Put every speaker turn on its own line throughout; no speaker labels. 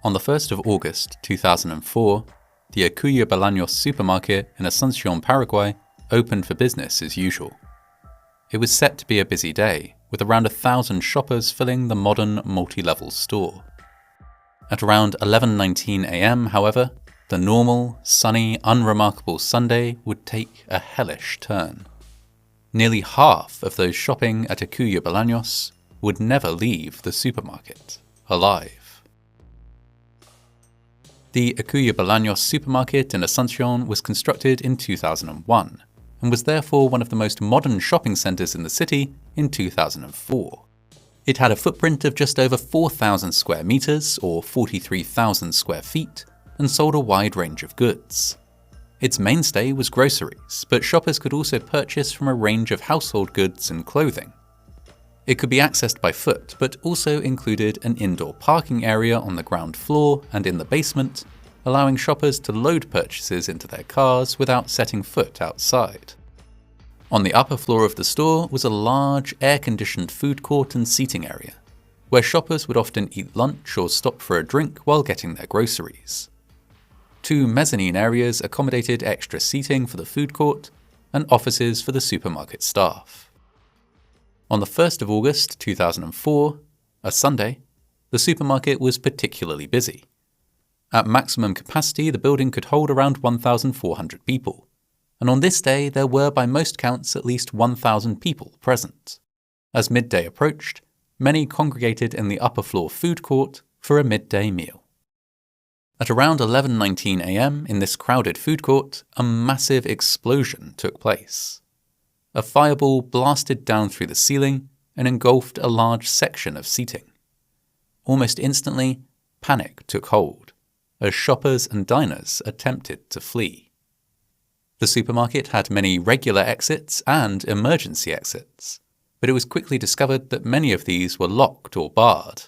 On the 1st of August 2004, the Ycuá Bolaños supermarket in Asunción, Paraguay, opened for business as usual. It was set to be a busy day, with around 1,000 shoppers filling the modern multi-level store. At around 11:19 a.m., however, the normal, sunny, unremarkable Sunday would take a hellish turn. Nearly half of those shopping at Ycuá Bolaños would never leave the supermarket alive. The Ycuá Bolaños supermarket in Asunción was constructed in 2001 and was therefore one of the most modern shopping centres in the city in 2004. It had a footprint of just over 4,000 square metres or 43,000 square feet and sold a wide range of goods. Its mainstay was groceries, but shoppers could also purchase from a range of household goods and clothing. It could be accessed by foot, but also included an indoor parking area on the ground floor and in the basement, allowing shoppers to load purchases into their cars without setting foot outside. On the upper floor of the store was a large, air-conditioned food court and seating area, where shoppers would often eat lunch or stop for a drink while getting their groceries. 2 mezzanine areas accommodated extra seating for the food court and offices for the supermarket staff. On the 1st of August 2004, a Sunday, the supermarket was particularly busy. At maximum capacity, the building could hold around 1,400 people, and on this day there were by most counts at least 1,000 people present. As midday approached, many congregated in the upper floor food court for a midday meal. At around 11:19 a.m. in this crowded food court, a massive explosion took place. A fireball blasted down through the ceiling and engulfed a large section of seating. Almost instantly, panic took hold, as shoppers and diners attempted to flee. The supermarket had many regular exits and emergency exits, but it was quickly discovered that many of these were locked or barred.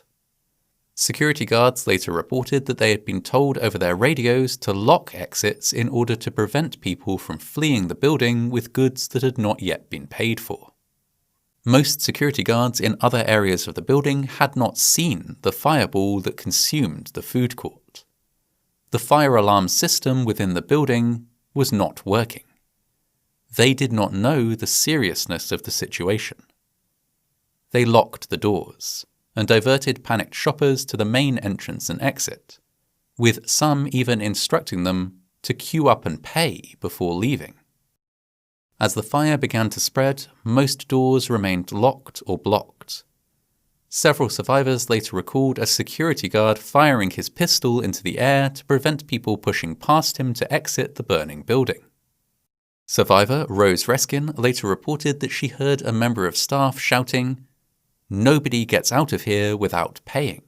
Security guards later reported that they had been told over their radios to lock exits in order to prevent people from fleeing the building with goods that had not yet been paid for. Most security guards in other areas of the building had not seen the fireball that consumed the food court. The fire alarm system within the building was not working. They did not know the seriousness of the situation. They locked the doors and diverted panicked shoppers to the main entrance and exit, with some even instructing them to queue up and pay before leaving. As the fire began to spread, most doors remained locked or blocked. Several survivors later recalled a security guard firing his pistol into the air to prevent people pushing past him to exit the burning building. Survivor Rose Reskin later reported that she heard a member of staff shouting, "Nobody gets out of here without paying."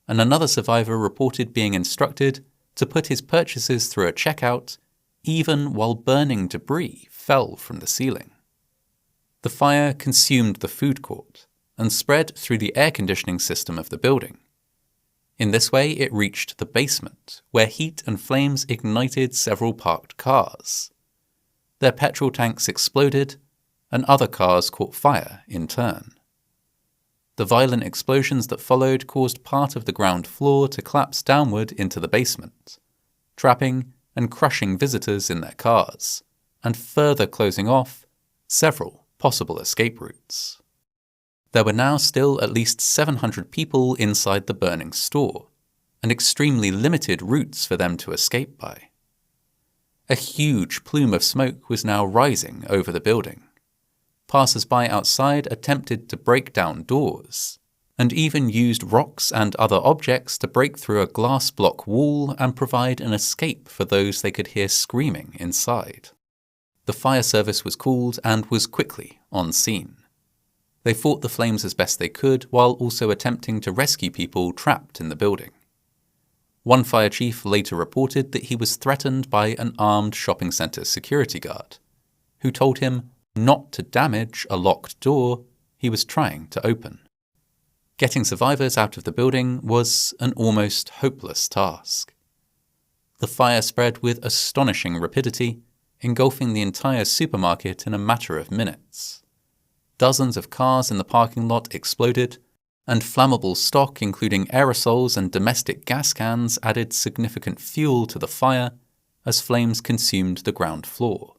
And another survivor reported being instructed to put his purchases through a checkout even while burning debris fell from the ceiling. The fire consumed the food court and spread through the air conditioning system of the building. In this way, it reached the basement, where heat and flames ignited several parked cars. Their petrol tanks exploded, and other cars caught fire in turn. The violent explosions that followed caused part of the ground floor to collapse downward into the basement, trapping and crushing visitors in their cars, and further closing off several possible escape routes. There were now still at least 700 people inside the burning store, and extremely limited routes for them to escape by. A huge plume of smoke was now rising over the building. Passers-by outside attempted to break down doors, and even used rocks and other objects to break through a glass block wall and provide an escape for those they could hear screaming inside. The fire service was called and was quickly on scene. They fought the flames as best they could while also attempting to rescue people trapped in the building. One fire chief later reported that he was threatened by an armed shopping centre security guard, who told him not to damage a locked door he was trying to open. Getting survivors out of the building was an almost hopeless task. The fire spread with astonishing rapidity, engulfing the entire supermarket in a matter of minutes. Dozens of cars in the parking lot exploded, and flammable stock including aerosols and domestic gas cans added significant fuel to the fire as flames consumed the ground floor.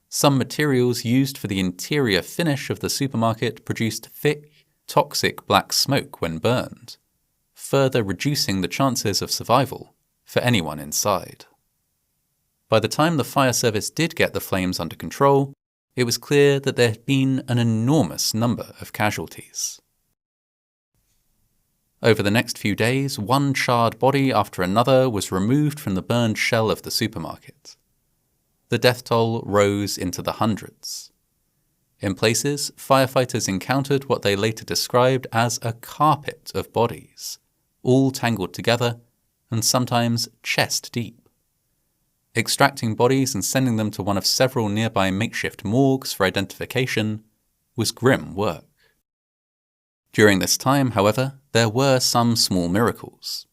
Some materials used for the interior finish of the supermarket produced thick, toxic black smoke when burned, further reducing the chances of survival for anyone inside. By the time the fire service did get the flames under control, it was clear that there had been an enormous number of casualties. Over the next few days, one charred body after another was removed from the burned shell of the supermarket. The death toll rose into the hundreds. In places, firefighters encountered what they later described as a carpet of bodies, all tangled together and sometimes chest deep. Extracting bodies and sending them to one of several nearby makeshift morgues for identification was grim work. During this time, however, there were some small miracles.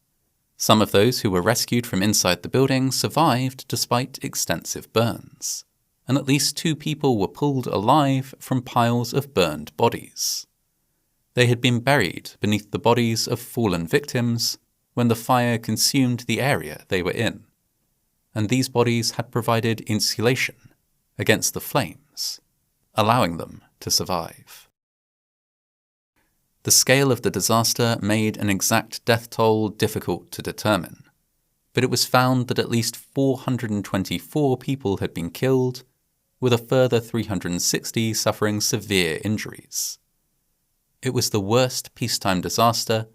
Some of those who were rescued from inside the building survived despite extensive burns, and at least 2 people were pulled alive from piles of burned bodies. They had been buried beneath the bodies of fallen victims when the fire consumed the area they were in, and these bodies had provided insulation against the flames, allowing them to survive. The scale of the disaster made an exact death toll difficult to determine, but it was found that at least 424 people had been killed, with a further 360 suffering severe injuries. It was the worst peacetime disaster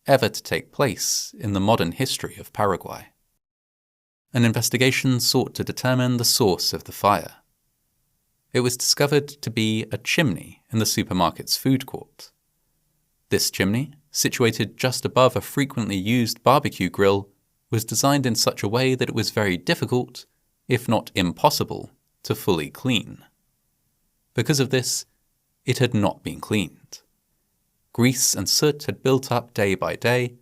ever to take place in the modern history of Paraguay. An investigation sought to determine the source of the fire. It was discovered to be a chimney in the supermarket's food court. This chimney, situated just above a frequently used barbecue grill, was designed in such a way that it was very difficult, if not impossible, to fully clean. Because of this, it had not been cleaned. Grease and soot had built up day by day,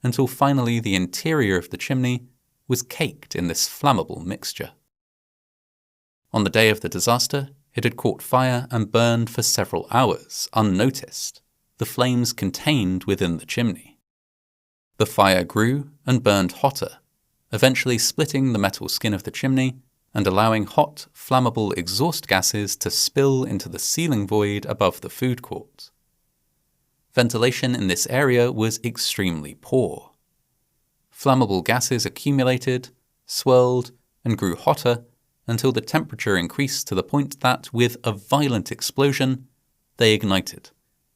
until finally the interior of the chimney was caked in this flammable mixture. On the day of the disaster, it had caught fire and burned for several hours, unnoticed, the flames contained within the chimney. The fire grew and burned hotter, eventually splitting the metal skin of the chimney and allowing hot, flammable exhaust gases to spill into the ceiling void above the food court. Ventilation in this area was extremely poor. Flammable gases accumulated, swirled, and grew hotter until the temperature increased to the point that, with a violent explosion, they ignited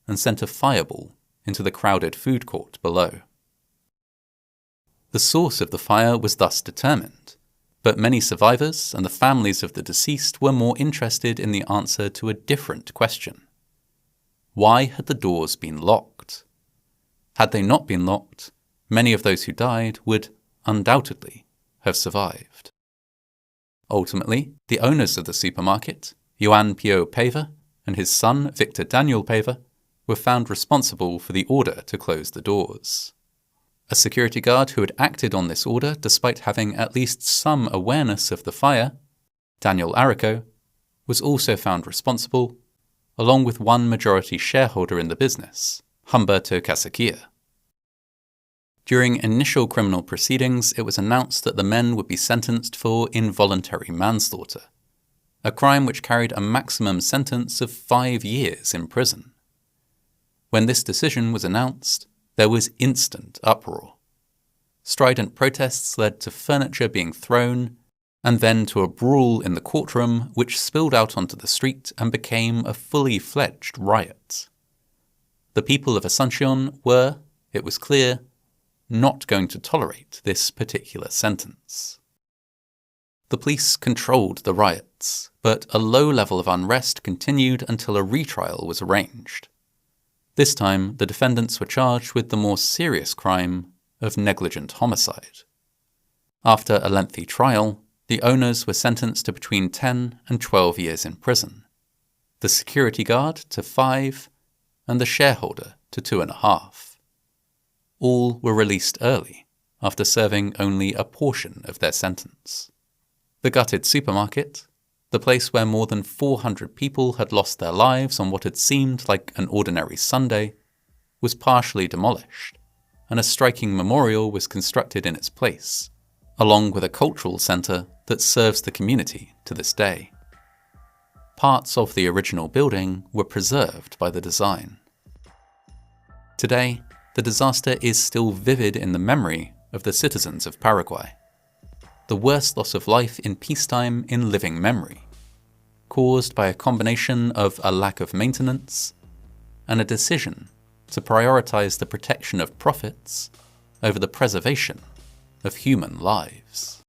and sent a fireball into the crowded food court below. The source of the fire was thus determined, but many survivors and the families of the deceased were more interested in the answer to a different question. Why had the doors been locked? Had they not been locked, many of those who died would undoubtedly have survived. Ultimately, the owners of the supermarket, Juan Pio Paiva and his son Victor Daniel Paiva, were found responsible for the order to close the doors. A security guard who had acted on this order despite having at least some awareness of the fire, Daniel Arico, was also found responsible, along with one majority shareholder in the business, Humberto Casaquilla. During initial criminal proceedings, it was announced that the men would be sentenced for involuntary manslaughter, a crime which carried a maximum sentence of 5 years in prison. When this decision was announced, there was instant uproar. Strident protests led to furniture being thrown, and then to a brawl in the courtroom which spilled out onto the street and became a fully fledged riot. The people of Asuncion were, it was clear, not going to tolerate this particular sentence. The police controlled the riots, but a low level of unrest continued until a retrial was arranged. This time, the defendants were charged with the more serious crime of negligent homicide. After a lengthy trial, the owners were sentenced to between 10 and 12 years in prison, the security guard to 5, and the shareholder to 2.5. All were released early, after serving only a portion of their sentence. The gutted supermarket, the place where more than 400 people had lost their lives on what had seemed like an ordinary Sunday, was partially demolished, and a striking memorial was constructed in its place, along with a cultural centre that serves the community to this day. Parts of the original building were preserved by the design. Today, the disaster is still vivid in the memory of the citizens of Paraguay. The worst loss of life in peacetime in living memory, caused by a combination of a lack of maintenance and a decision to prioritize the protection of profits over the preservation of human lives.